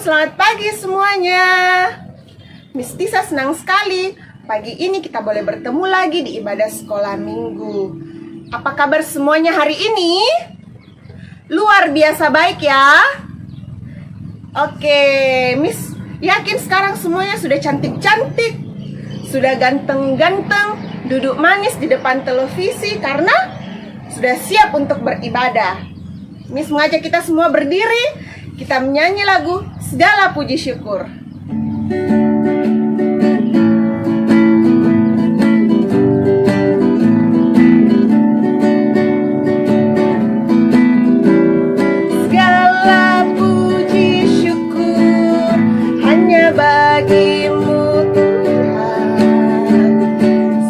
selamat pagi semuanya. Miss Tisa senang sekali pagi ini kita boleh bertemu lagi di ibadah sekolah minggu. Apa kabar semuanya hari ini? Luar biasa baik ya. Oke, Miss yakin sekarang semuanya sudah cantik-cantik, sudah ganteng-ganteng, duduk manis di depan televisi karena sudah siap untuk beribadah. Miss mengajak kita semua berdiri. Kita menyanyi lagu Segala Puji Syukur. Segala puji syukur hanya bagimu Tuhan,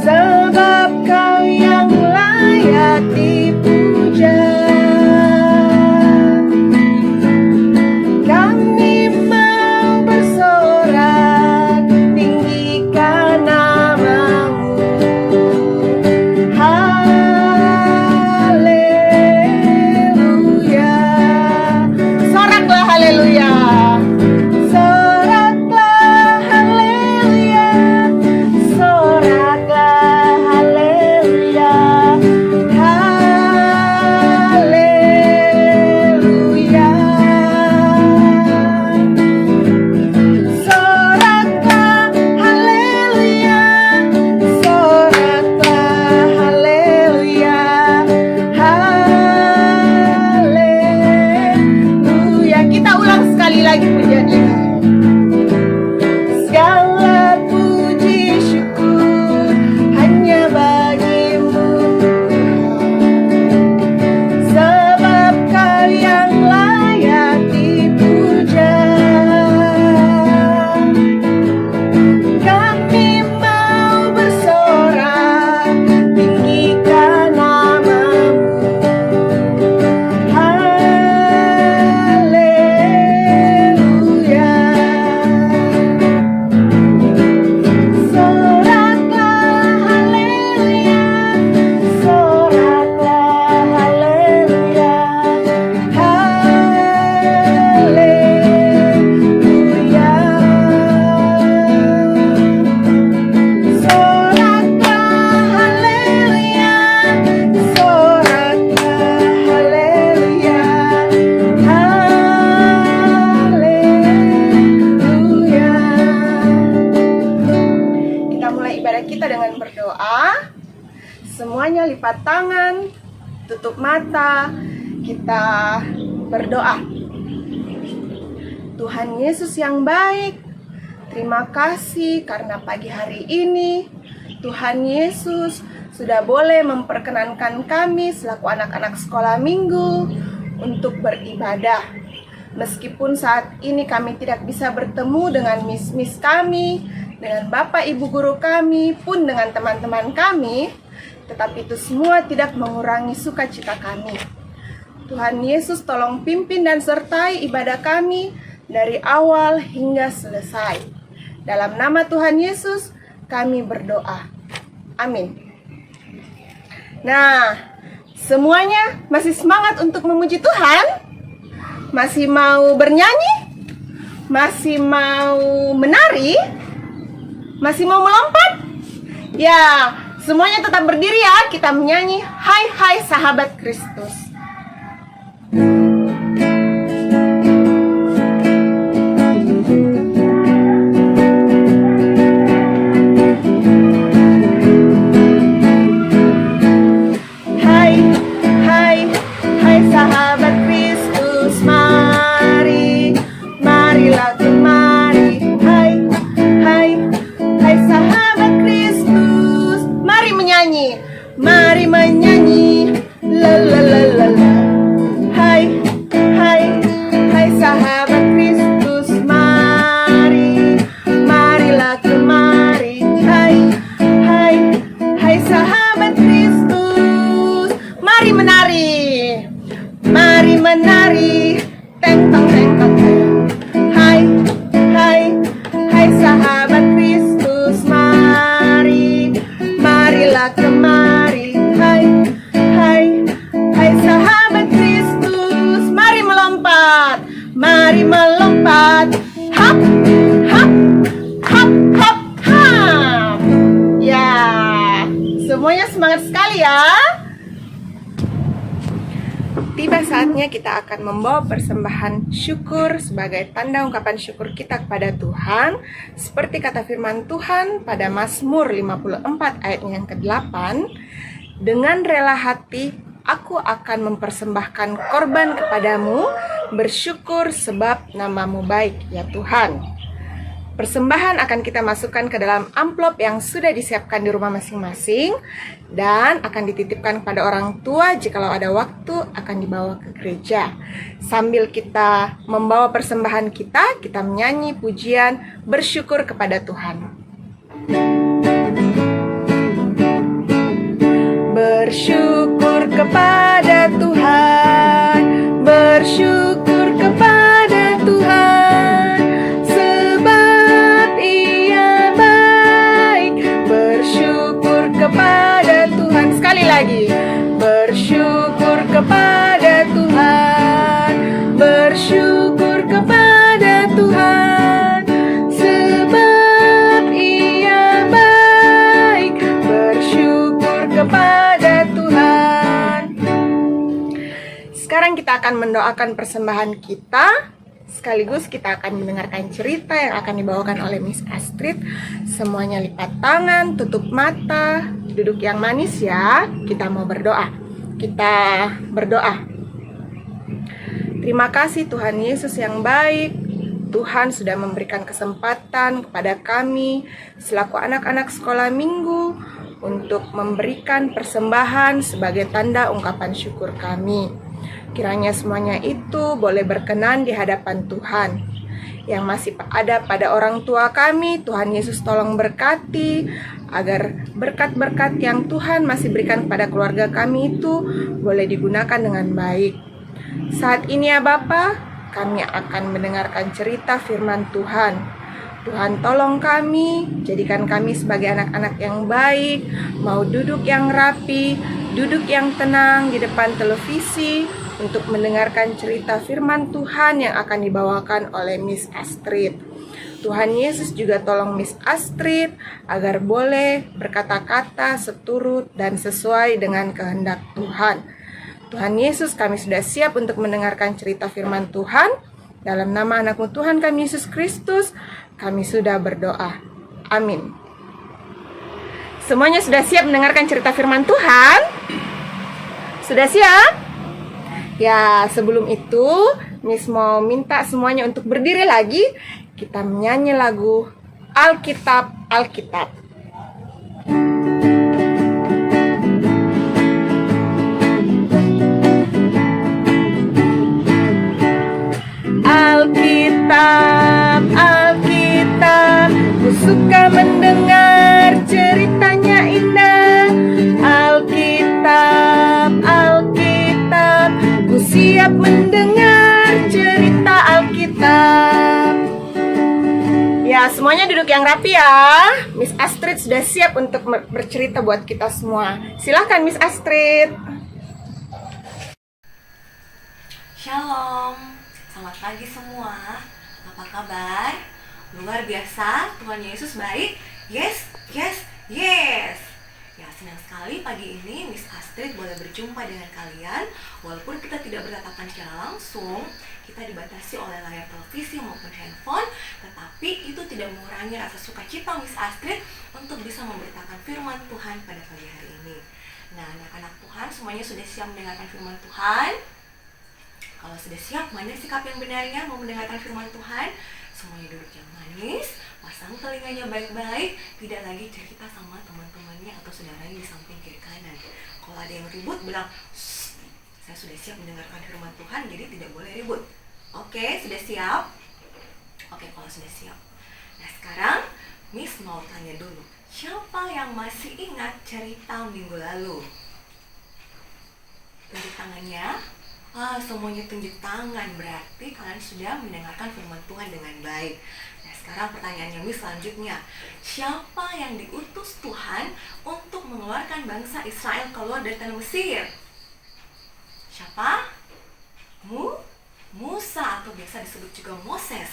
sebab Kau yang layak dipuja. Semuanya lipat tangan, tutup mata, kita berdoa. Tuhan Yesus yang baik, terima kasih karena pagi hari ini Tuhan Yesus sudah boleh memperkenankan kami selaku anak-anak sekolah minggu untuk beribadah. Meskipun saat ini kami tidak bisa bertemu dengan miss-miss kami, dengan Bapak Ibu guru kami, pun dengan teman-teman kami, tetapi itu semua tidak mengurangi sukacita kami. Tuhan Yesus tolong pimpin dan sertai ibadah kami dari awal hingga selesai. Dalam nama Tuhan Yesus kami berdoa. Amin. Nah, semuanya masih semangat untuk memuji Tuhan? Masih mau bernyanyi? Masih mau menari? Masih mau melompat? Ya, semuanya tetap berdiri ya, kita menyanyi Hai Hai Sahabat Kristus. Hai, hai, hai sahabat Kristus, mari, marilah kemari. Hai, hai, hai sahabat Kristus, mari menyanyi, la la la la la. Hai, semangat sekali ya. Tiba saatnya kita akan membawa persembahan syukur sebagai tanda ungkapan syukur kita kepada Tuhan. Seperti kata firman Tuhan pada Mazmur 54 ayat yang ke-8, dengan rela hati aku akan mempersembahkan korban kepadamu, bersyukur sebab namamu baik ya Tuhan. Persembahan akan kita masukkan ke dalam amplop yang sudah disiapkan di rumah masing-masing dan akan dititipkan kepada orang tua. Jikalau ada waktu akan dibawa ke gereja. Sambil kita membawa persembahan kita menyanyi pujian bersyukur kepada Tuhan. Bersyukur kepada Tuhan, bersyukur kepada Tuhan, sebab Ia baik. Bersyukur kepada Tuhan, sekali lagi. Bersyukur kepada Tuhan, bersyukur kepada Tuhan, sebab Ia baik. Bersyukur kepada Tuhan. Sekarang kita akan mendoakan persembahan kita. Sekaligus kita akan mendengarkan cerita yang akan dibawakan oleh Miss Astrid. Semuanya lipat tangan, tutup mata, duduk yang manis ya. Kita mau berdoa. Kita berdoa. Terima kasih Tuhan Yesus yang baik. Tuhan sudah memberikan kesempatan kepada kami selaku anak-anak sekolah minggu untuk memberikan persembahan sebagai tanda ungkapan syukur kami. Kiranya semuanya itu boleh berkenan di hadapan Tuhan. Yang masih ada pada orang tua kami, Tuhan Yesus tolong berkati, agar berkat-berkat yang Tuhan masih berikan kepada keluarga kami itu boleh digunakan dengan baik. Saat ini ya Bapa, kami akan mendengarkan cerita firman Tuhan. Tuhan tolong kami, jadikan kami sebagai anak-anak yang baik, mau duduk yang rapi, duduk yang tenang di depan televisi untuk mendengarkan cerita firman Tuhan yang akan dibawakan oleh Miss Astrid. Tuhan Yesus juga tolong Miss Astrid agar boleh berkata-kata seturut dan sesuai dengan kehendak Tuhan. Tuhan Yesus, kami sudah siap untuk mendengarkan cerita firman Tuhan. Dalam nama anak-Mu Tuhan kami Yesus Kristus, kami sudah berdoa. Amin. Semuanya sudah siap mendengarkan cerita firman Tuhan? Sudah siap? Ya, sebelum itu Miss mau minta semuanya untuk berdiri lagi. Kita menyanyi lagu Alkitab, Alkitab. Alkitab, Alkitab, ku suka mendengar ceritanya indah. Alkitab, Alkitab, ku siap mendengar cerita Alkitab. Ya, semuanya duduk yang rapi ya. Miss Astrid sudah siap untuk bercerita buat kita semua. Silahkan Miss Astrid. Shalom, selamat pagi semua. Apa kabar? Luar biasa, Tuhan Yesus baik. Yes, yes, yes. Ya, senang sekali pagi ini Miss Astrid boleh berjumpa dengan kalian. Walaupun kita tidak bertatapan secara langsung, kita dibatasi oleh layar televisi maupun handphone, tetapi itu tidak mengurangi rasa sukacita Miss Astrid untuk bisa memberitakan firman Tuhan pada pagi hari ini. Nah, anak-anak Tuhan semuanya sudah siap mendengarkan firman Tuhan? Kalau sudah siap, mana sikap yang benarnya mau mendengarkan firman Tuhan? Semuanya duduk yang manis, pasang telinganya baik-baik, tidak lagi cerita sama teman-temannya atau saudaranya di samping kiri kanan. Kalau ada yang ribut, bilang, saya sudah siap mendengarkan firman Tuhan, jadi tidak boleh ribut. Oke, sudah siap? Oke, kalau sudah siap. Nah, sekarang Miss mau tanya dulu, siapa yang masih ingat cerita minggu lalu? Tunjuk tangannya. Semuanya tunjuk tangan, berarti kalian sudah mendengarkan firman Tuhan dengan baik. Nah, sekarang pertanyaannya Miss selanjutnya, siapa yang diutus Tuhan untuk mengeluarkan bangsa Israel keluar dari tanah Mesir? Siapa? Musa, atau biasa disebut juga Moses.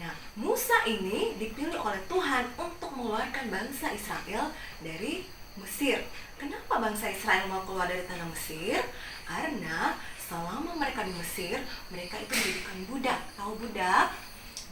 Nah, Musa ini dipilih oleh Tuhan untuk mengeluarkan bangsa Israel dari Mesir. Kenapa bangsa Israel mau keluar dari tanah Mesir? Karena selama mereka di Mesir, mereka itu dijadikan budak. Tahu budak?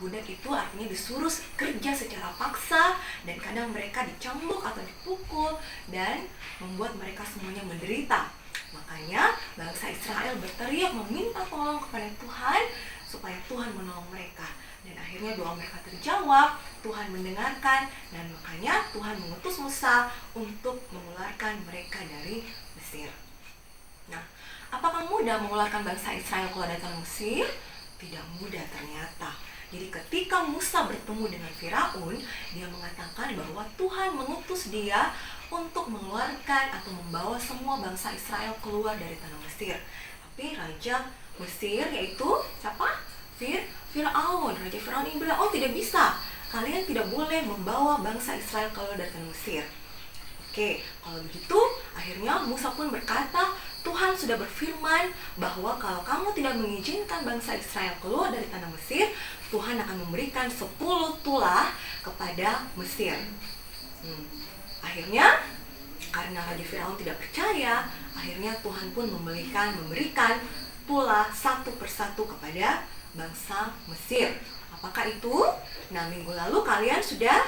Budak itu artinya disuruh kerja secara paksa, dan kadang mereka dicambuk atau dipukul dan membuat mereka semuanya menderita. Makanya bangsa Israel berteriak meminta tolong kepada Tuhan supaya Tuhan menolong mereka. Dan akhirnya doa mereka terjawab, Tuhan mendengarkan, dan makanya Tuhan mengutus Musa untuk mengeluarkan mereka dari Mesir. Nah, apakah mudah mengeluarkan bangsa Israel keluar dari tanah Mesir? Tidak mudah ternyata. Jadi ketika Musa bertemu dengan Firaun, dia mengatakan bahwa Tuhan mengutus dia untuk mengeluarkan atau membawa semua bangsa Israel keluar dari tanah Mesir. Tapi Raja Mesir yaitu siapa? Firaun. Raja Firaun ini bilang, oh tidak bisa, kalian tidak boleh membawa bangsa Israel keluar dari tanah Mesir. Oke, kalau begitu akhirnya Musa pun berkata, Tuhan sudah berfirman bahwa kalau kamu tidak mengizinkan bangsa Israel keluar dari tanah Mesir, Tuhan akan memberikan 10 tulah kepada Mesir. Akhirnya karena Raja Firaun tidak percaya, akhirnya Tuhan pun memberikan tulah satu persatu kepada bangsa Mesir. Apakah itu? Nah, minggu lalu kalian sudah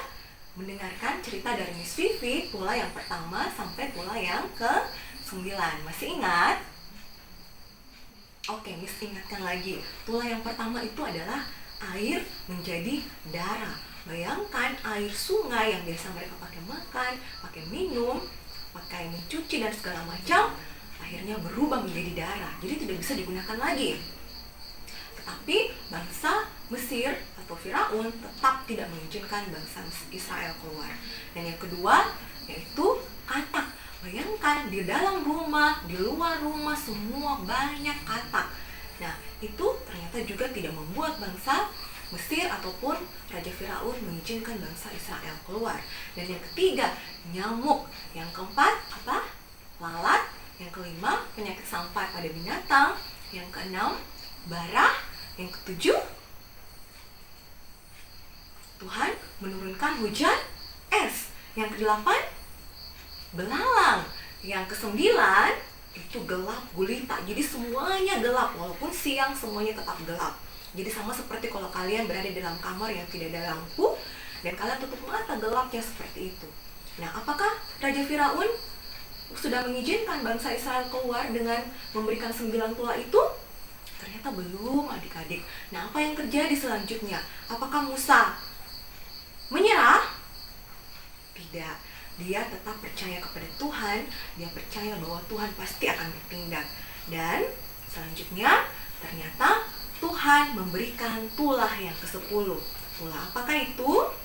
mendengarkan cerita dari Miss Vivi, tulah yang pertama sampai tulah yang ke-9. Masih ingat? Oke, Miss ingatkan lagi. Tulah yang pertama itu adalah air menjadi darah. Bayangkan air sungai yang biasa mereka pakai makan, pakai minum, pakai mencuci dan segala macam, akhirnya berubah menjadi darah. Jadi tidak bisa digunakan lagi. Tetapi bangsa Mesir atau Firaun tetap tidak mengizinkan bangsa Israel keluar. Dan yang kedua yaitu katak. Bayangkan di dalam rumah, di luar rumah semua banyak katak. Nah, itu ternyata juga tidak membuat bangsa Mesir ataupun Raja Firaun mengizinkan bangsa Israel keluar. Dan yang ketiga, nyamuk. Yang keempat, apa? Lalat. Yang kelima, penyakit sampah pada binatang. Yang keenam, bara. Yang ketujuh, Tuhan menurunkan hujan es. Yang kedelapan, belalang. Yang kesembilan, itu gelap gulita. Jadi semuanya gelap, walaupun siang semuanya tetap gelap. Jadi sama seperti kalau kalian berada dalam kamar yang tidak ada lampu dan kalian tutup mata, gelapnya seperti itu. Nah, apakah Raja Firaun sudah mengizinkan bangsa Israel keluar dengan memberikan 9 tulah itu? Ternyata belum, adik-adik. Nah, apa yang terjadi selanjutnya? Apakah Musa menyerah? Tidak. Dia tetap percaya kepada Tuhan. Dia percaya bahwa Tuhan pasti akan bertindak. Dan selanjutnya ternyata Tuhan memberikan tulah yang ke-10. Tulah apakah itu?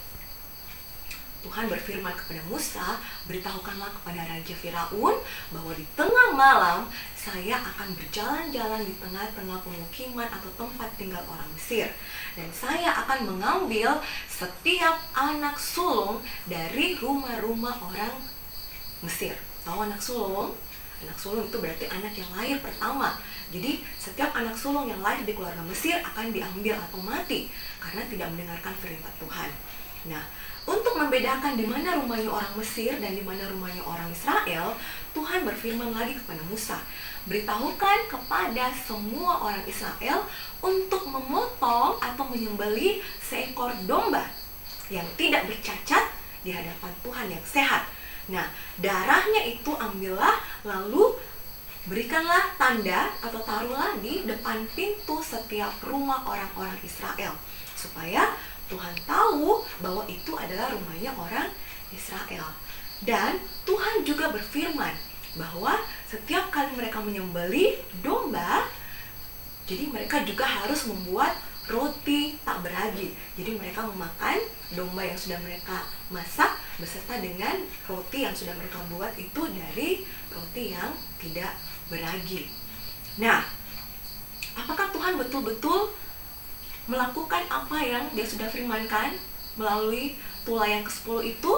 Tuhan berfirman kepada Musa, beritahukanlah kepada Raja Firaun bahwa di tengah malam saya akan berjalan-jalan di tengah-tengah pemukiman atau tempat tinggal orang Mesir. Dan saya akan mengambil setiap anak sulung dari rumah-rumah orang Mesir. Tahu anak sulung? Anak sulung itu berarti anak yang lahir pertama. Jadi setiap anak sulung yang lahir di keluarga Mesir akan diambil atau mati karena tidak mendengarkan firman Tuhan. Nah, untuk membedakan di mana rumahnya orang Mesir dan di mana rumahnya orang Israel, Tuhan berfirman lagi kepada Musa, beritahukan kepada semua orang Israel untuk memotong atau menyembelih seekor domba yang tidak bercacat di hadapan Tuhan yang sehat. Nah, darahnya itu ambillah, lalu berikanlah tanda atau taruhlah di depan pintu setiap rumah orang-orang Israel, supaya Tuhan tahu bahwa itu adalah rumahnya orang Israel. Dan Tuhan juga berfirman bahwa setiap kali mereka menyembelih domba, jadi mereka juga harus membuat roti tak beragi. Jadi mereka memakan domba yang sudah mereka masak beserta dengan roti yang sudah mereka buat itu dari roti yang tidak beragi. Nah, apakah Tuhan betul-betul melakukan apa yang dia sudah firmankan melalui tulah yang ke-10 itu?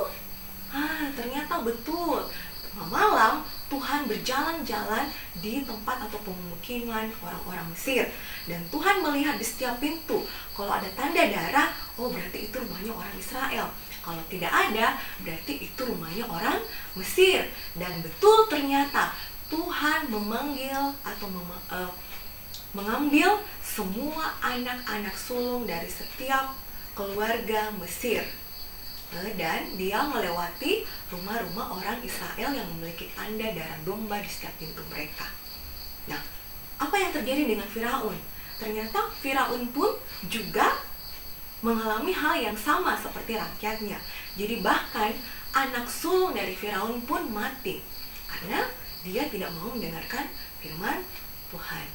Ternyata betul. Malam Tuhan berjalan-jalan di tempat atau pemukiman orang-orang Mesir. Dan Tuhan melihat di setiap pintu, kalau ada tanda darah, oh berarti itu rumahnya orang Israel. Kalau tidak ada, berarti itu rumahnya orang Mesir. Dan betul ternyata Tuhan memanggil atau mengambil semua anak-anak sulung dari setiap keluarga Mesir. Dan dia melewati rumah-rumah orang Israel yang memiliki tanda darah domba di setiap pintu mereka. Nah, apa yang terjadi dengan Firaun? Ternyata Firaun pun juga mengalami hal yang sama seperti rakyatnya. Jadi bahkan anak sulung dari Firaun pun mati karena dia tidak mau mendengarkan firman Tuhan.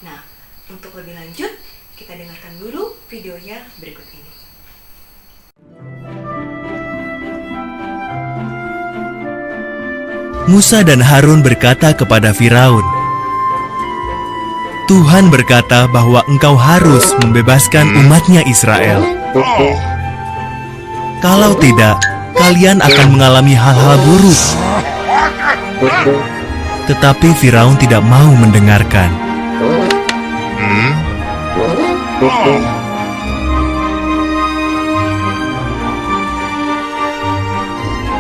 Nah, untuk lebih lanjut, kita dengarkan dulu videonya berikut ini. Musa dan Harun berkata kepada Firaun, Tuhan berkata bahwa engkau harus membebaskan umatnya Israel. Kalau tidak, kalian akan mengalami hal-hal buruk. Tetapi Firaun tidak mau mendengarkan.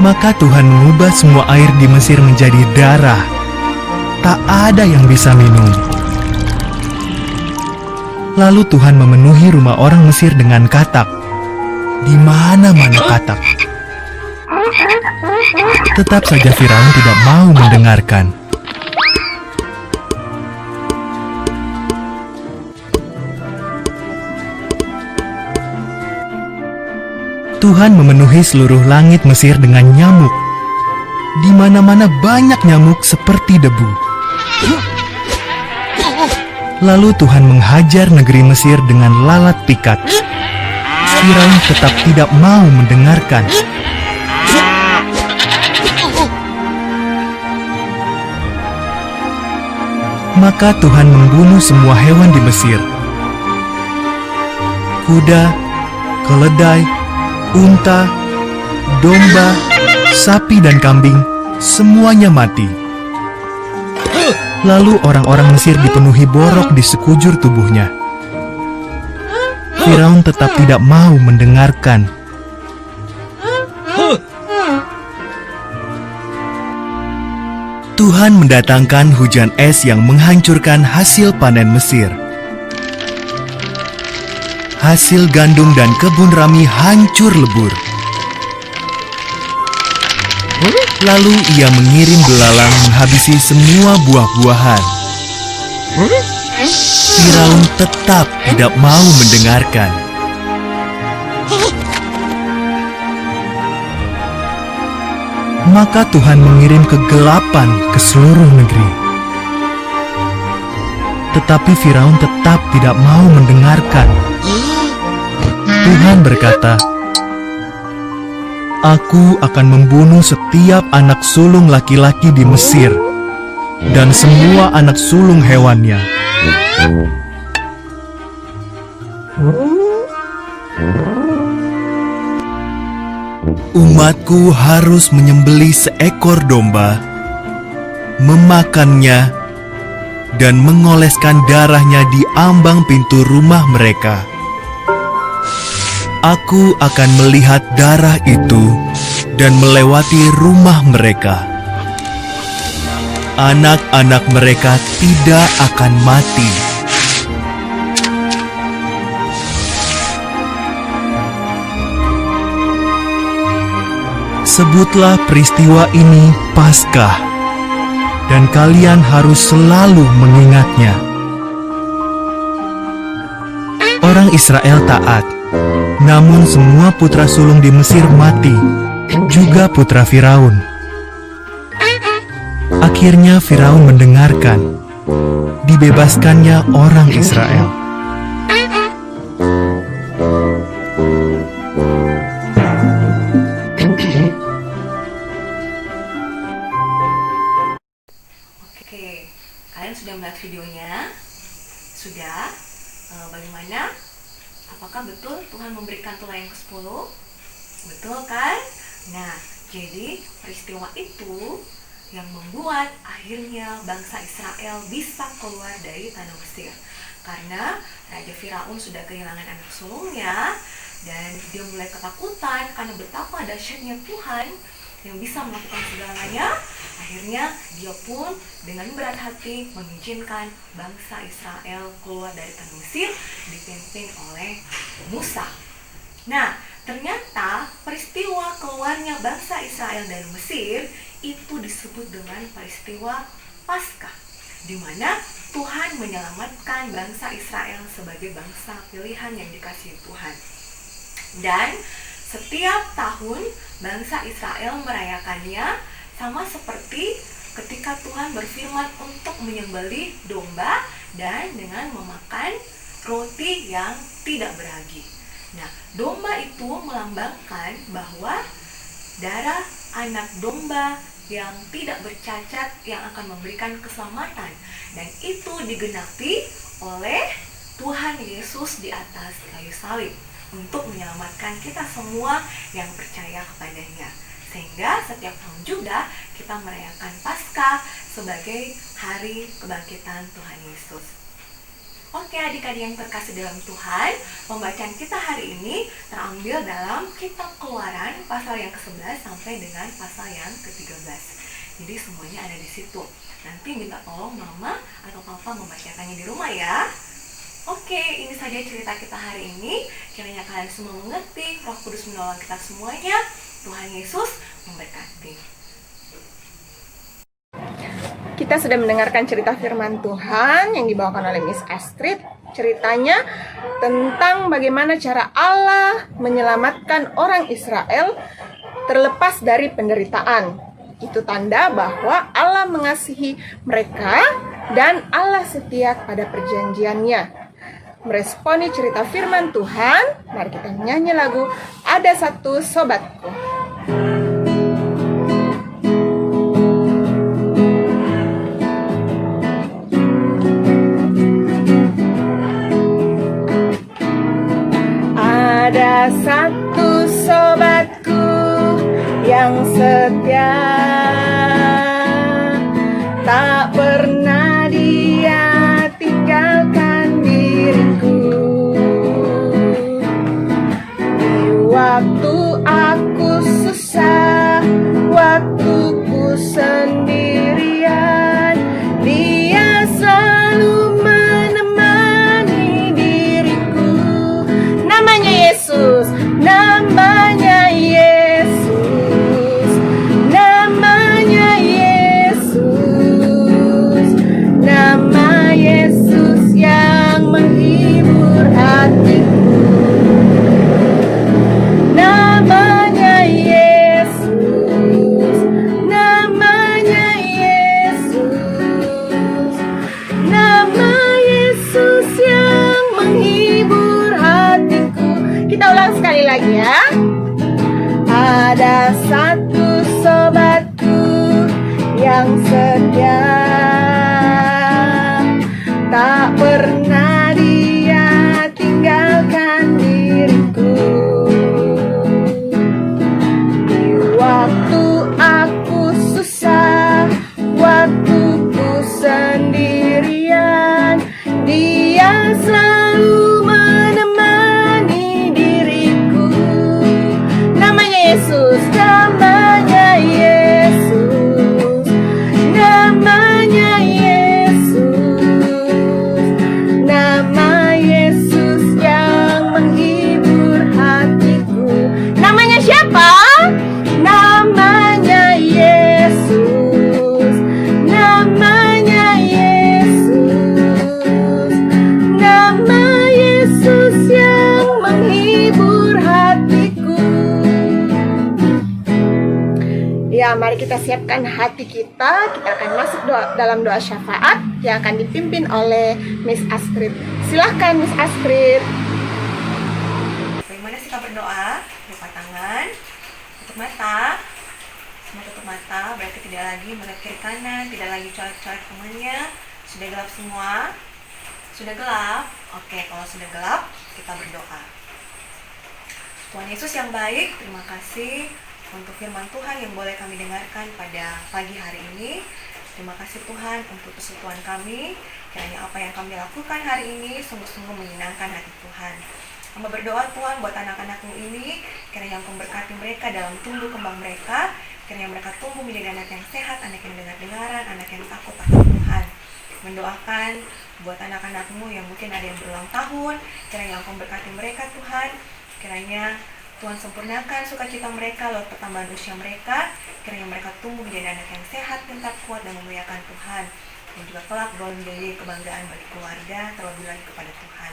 Maka Tuhan mengubah semua air di Mesir menjadi darah. Tak ada yang bisa minum. Lalu Tuhan memenuhi rumah orang Mesir dengan katak. Di mana-mana katak. Tetap saja Firaun tidak mau mendengarkan. Tuhan memenuhi seluruh langit Mesir dengan nyamuk. Di mana-mana banyak nyamuk seperti debu. Lalu Tuhan menghajar negeri Mesir dengan lalat pikat. Firaun tetap tidak mau mendengarkan. Maka Tuhan membunuh semua hewan di Mesir. Kuda, keledai, unta, domba, sapi dan kambing, semuanya mati. Lalu orang-orang Mesir dipenuhi borok di sekujur tubuhnya. Firaun tetap tidak mau mendengarkan. Tuhan mendatangkan hujan es yang menghancurkan hasil panen Mesir. Hasil gandum dan kebun rami hancur lebur. Lalu ia mengirim belalang menghabisi semua buah-buahan. Firaun tetap tidak mau mendengarkan. Maka Tuhan mengirim kegelapan ke seluruh negeri. Tetapi Firaun tetap tidak mau mendengarkan. Tuhan berkata, Aku akan membunuh setiap anak sulung laki-laki di Mesir dan semua anak sulung hewannya. Umatku harus menyembelih seekor domba, memakannya, dan mengoleskan darahnya di ambang pintu rumah mereka. Aku akan melihat darah itu dan melewati rumah mereka. Anak-anak mereka tidak akan mati. Sebutlah peristiwa ini Paskah, dan kalian harus selalu mengingatnya. Orang Israel taat, namun semua putra sulung di Mesir mati, juga putra Firaun. Akhirnya Firaun mendengarkan, dibebaskannya orang Israel. Oke, kalian sudah melihat videonya? Sudah? Bagaimana? Apakah betul Tuhan memberikan tulah yang ke-10? Betul kan? Nah, jadi peristiwa itu yang membuat akhirnya bangsa Israel bisa keluar dari tanah Mesir. Karena Raja Firaun sudah kehilangan anak sulungnya dan dia mulai ketakutan karena betapa dahsyatnya Tuhan. yang bisa melakukan segalanya, akhirnya dia pun dengan berat hati mengizinkan bangsa Israel keluar dari tanah Mesir dipimpin oleh Musa. Nah, ternyata peristiwa keluarnya bangsa Israel dari Mesir itu disebut dengan peristiwa Paskah, di mana Tuhan menyelamatkan bangsa Israel sebagai bangsa pilihan yang dikasihi Tuhan. Dan setiap tahun bangsa Israel merayakannya sama seperti ketika Tuhan berfirman untuk menyembelih domba dan dengan memakan roti yang tidak beragi. Nah, domba itu melambangkan bahwa darah anak domba yang tidak bercacat yang akan memberikan keselamatan, dan itu digenapi oleh Tuhan Yesus di atas kayu salib untuk menyelamatkan kita semua yang percaya kepadanya. Sehingga setiap tahun juga kita merayakan Paskah sebagai hari kebangkitan Tuhan Yesus. Oke, adik-adik yang terkasih dalam Tuhan, pembacaan kita hari ini terambil dalam kitab Keluaran pasal yang ke-11 sampai dengan pasal yang ke-13. Jadi semuanya ada di situ. Nanti minta tolong mama atau papa membacakannya di rumah ya. Oke, ini saja cerita kita hari ini. Kiranya kalian semua mengerti, Roh Kudus menolong kita semuanya. Tuhan Yesus memberkati. Kita sudah mendengarkan cerita firman Tuhan yang dibawakan oleh Miss Astrid. Ceritanya tentang bagaimana cara Allah menyelamatkan orang Israel terlepas dari penderitaan. Itu tanda bahwa Allah mengasihi mereka dan Allah setia pada perjanjiannya. Meresponi cerita firman Tuhan, mari kita menyanyi lagu Ada Satu Sobatku. Ada satu sobatku yang setia, tak pernah dia tinggalkan diriku. Di waktu aku susah, waktu ku sendirian, dia selalu menemani diriku. Namanya Yesus, namanya Yesus, namanya Yesus, nama Yesus yang menghibur hatiku. Namanya Yesus, namanya Yesus, nama Yesus yang menghibur hatiku. Kita ulang sekali lagi ya. Ada satu sobatku yang setia, tak pernah dia tinggalkan diriku. Di waktu aku susah, waktu ku sendirian, dia selalu menemani diriku. Namanya Yesus, namanya Yesus, namanya Yesus, nama Yesus yang menghibur hatiku. Namanya siapa? Namanya Yesus, namanya Yesus, nama Yesus yang menghibur hatiku. Ya, mari kita siapkan hati kita. Kita akan masuk dalam doa syafaat yang akan dipimpin oleh Miss Astrid. Silahkan Miss Astrid. Bagaimana kita berdoa? Buka tangan, tutup mata. Semua tutup mata, berarti tidak lagi melihat kiri kanan, tidak lagi coret-coret temannya. Sudah gelap semua? Sudah gelap? Oke, kalau sudah gelap, kita berdoa. Tuhan Yesus yang baik, terima kasih untuk firman Tuhan yang boleh kami dengarkan pada pagi hari ini. Terima kasih Tuhan untuk persekutuan kami. Kiranya apa yang kami lakukan hari ini sungguh-sungguh menyenangkan hati Tuhan. Kami berdoa Tuhan buat anak-anakmu ini, kiranya Engkau memberkati mereka dalam tumbuh kembang mereka, Kiranya mereka tumbuh menjadi anak yang sehat, anak yang dengar-dengaran, anak yang takut akan Tuhan. Mendoakan buat anak-anakmu yang mungkin ada yang berulang tahun, kiranya Engkau berkati mereka Tuhan. Kiranya Tuhan sempurnakan sukacita mereka lewat pertambahan usia mereka. Kiranya mereka tumbuh menjadi anak yang sehat, pintar, kuat, dan memuliakan Tuhan. Dan juga kelak boleh menjadi kebanggaan bagi keluarga, terlebih lagi kepada Tuhan.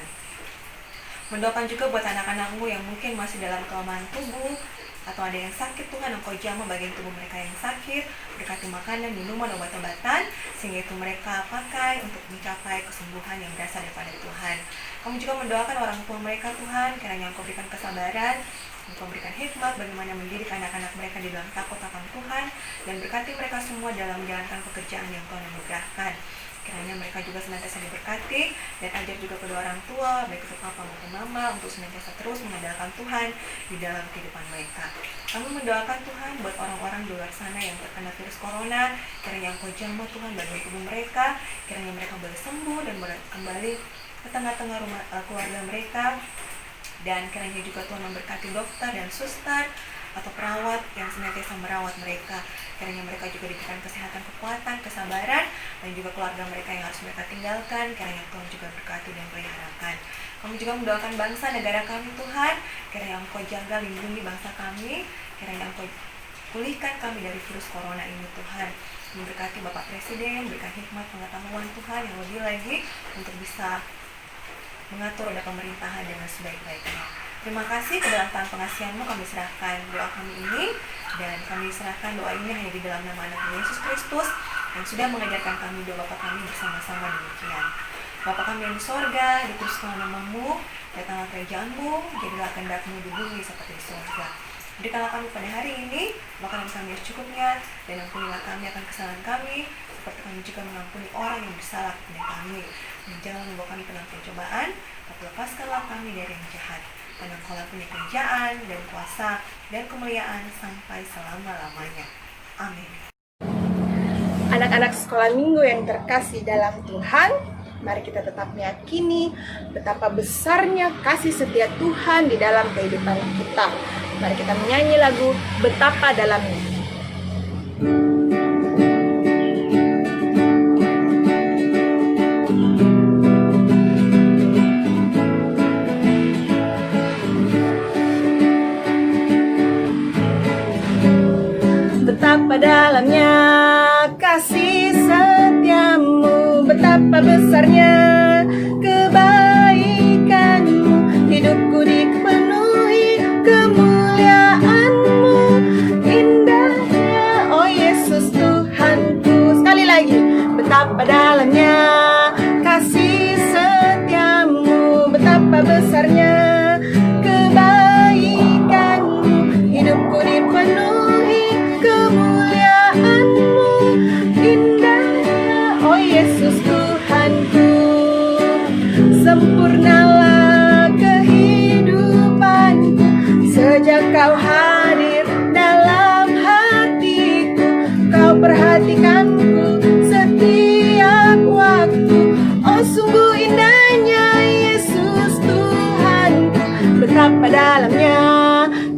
Mendoakan juga buat anak-anakmu yang mungkin masih dalam kelemahan tubuh, atau ada yang sakit, Tuhan Engkau jamah bagian tubuh mereka yang sakit, berkati makanan, minuman, obat-obatan, sehingga itu mereka pakai untuk mencapai kesembuhan yang berasal daripada Tuhan. Kami juga mendoakan orang tua mereka Tuhan, kiranya Engkau berikan kesabaran, Engkau berikan hikmat bagaimana mendidik anak-anak mereka di dalam takut akan Tuhan, dan berkati mereka semua dalam menjalankan pekerjaan yang Tuhan anugerahkan. Kiranya mereka juga senantiasa diberkati, dan ajar juga kedua orang tua, baik itu papa maupun mama, untuk senantiasa terus mengandalkan Tuhan di dalam kehidupan mereka. Kami mendoakan Tuhan buat orang-orang di luar sana yang terkena virus corona, kiranya Engkau jamah Tuhan bagi tubuh mereka, kiranya mereka boleh sembuh dan boleh kembali ke tengah-tengah rumah keluarga mereka, dan kiranya juga Tuhan memberkati dokter dan suster atau perawat yang senantiasa merawat mereka. Kiranya mereka juga diberikan kesehatan, kekuatan, kesabaran, dan juga keluarga mereka yang harus mereka tinggalkan. Kiranya Tuhan juga berkati dan peliharakan. Kami juga mendoakan bangsa negara kami Tuhan. Kiranya Engkau jaga, lindungi bangsa kami. Kiranya Engkau pulihkan kami dari virus corona ini Tuhan. Memberkati Bapak Presiden, berikan hikmat pengetahuan Tuhan yang lebih lagi untuk bisa mengatur roda pemerintahan dengan sebaik-baiknya. Terima kasih, ke dalam tangan pengasihan-Mu kami serahkan doa kami ini, dan kami serahkan doa ini hanya di dalam nama anak Yesus Kristus yang sudah mengajarkan kami doa Bapa kami bersama-sama demikian. Bapa kami yang di sorga, dikuduskanlah nama-Mu, datanglah kerajaan-Mu, jadilah kehendak-Mu di bumi seperti di sorga. Berikanlah kami pada hari ini makanan kami yang secukupnya, dan ampunilah kami akan kesalahan kami, seperti kami juga mengampuni orang yang bersalah kepada kami. Dan jangan membawa kami ke dalam pencobaan, tapi lepaskanlah kami dari yang jahat. Dan Engkau punya kerajaan dan kuasa dan kemuliaan sampai selama-lamanya. Amin. Anak-anak sekolah minggu yang terkasih dalam Tuhan, mari kita tetap meyakini betapa besarnya kasih setia Tuhan di dalam kehidupan kita. Mari kita menyanyi lagu Betapa Dalamnya. Betapa dalamnya kasih setiamu, betapa besarnya kebaikanmu, hidupku dipenuhi kemuliaanmu, indahnya oh Yesus Tuhanku. Sekali lagi, betapa dalamnya kasih setiamu, betapa besarnya kebaikanmu, hidupku dipenuhi kemuliaanmu, indahnya oh Yesus Tuhanku. Sempurnalah kehidupanku sejak Kau hadir dalam hatiku. Kau perhatikanku setiap waktu. Oh sungguh indahnya Yesus Tuhanku. Betapa dalamnya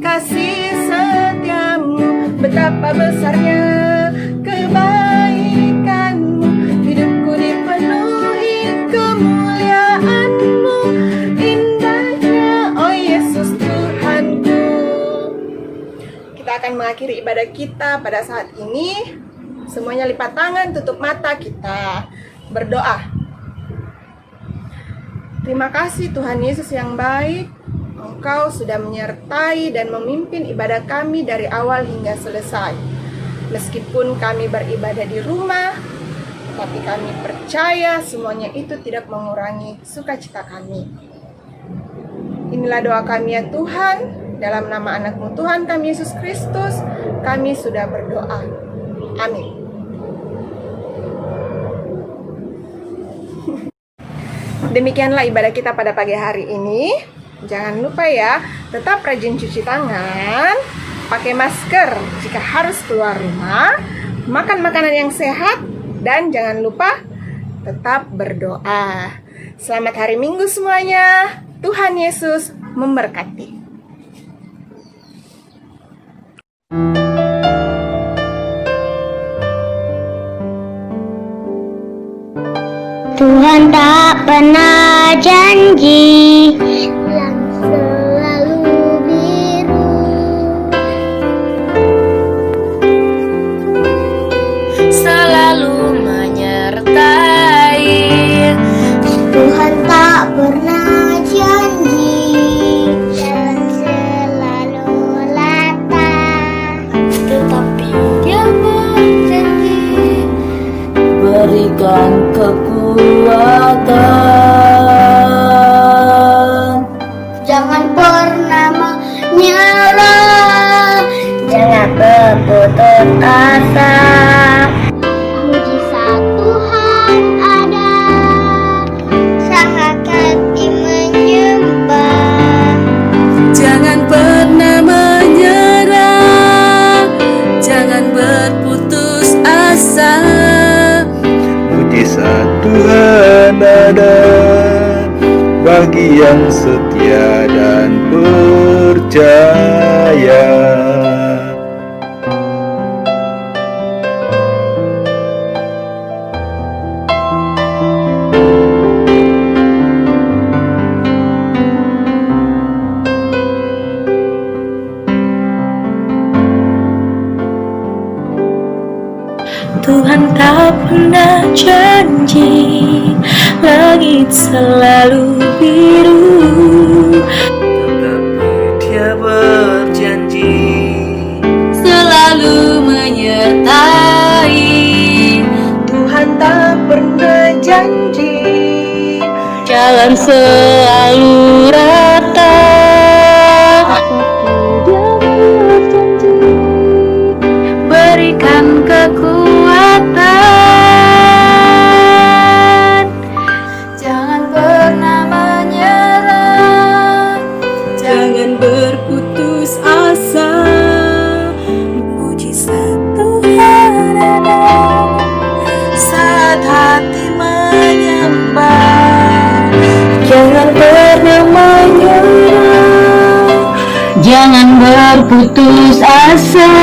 kasih setiamu, betapa besarnya kebaikanmu, hidupku dipenuhi kemuliaanmu, indahnya oh Yesus Tuhanku. Kita akan mengakhiri ibadah kita pada saat ini. Semuanya lipat tangan, tutup mata, kita berdoa. Terima kasih Tuhan Yesus yang baik, Engkau sudah menyertai dan memimpin ibadah kami dari awal hingga selesai. Meskipun kami beribadah di rumah, tapi kami percaya semuanya itu tidak mengurangi sukacita kami. Inilah doa kami ya Tuhan, dalam nama anak-Mu Tuhan kami Yesus Kristus, kami sudah berdoa. Amin. Demikianlah ibadah kita pada pagi hari ini. Jangan lupa ya, tetap rajin cuci tangan, pakai masker jika harus keluar rumah, makan makanan yang sehat, dan jangan lupa tetap berdoa. Selamat hari Minggu semuanya. Tuhan Yesus memberkati. Tuhan tak pernah janji langit selalu biru. Selalu menyertai. Tuhan tak pernah janji jalan selalu rata, Tetapi Dia berjanji berikan kekuatan. jangan pernah menyerah, jangan berputus asa. Mujizat Tuhan ada, sangat hati menyembah. Jangan pernah menyerah, jangan berputus asa. Mujizat Tuhan ada bagi yang setia dan percaya. Tuhan tak pernah janji langit selalu biru, Tetapi Dia berjanji selalu menyertai. Tuhan tak pernah janji Jalan selalu rata. Dia berjanji berikan kekuatan. Jangan pernah menyerah, jangan berputus asa. Mujizat Tuhan ada saat hati menyembah. Jangan pernah menyerah, jangan berputus asa.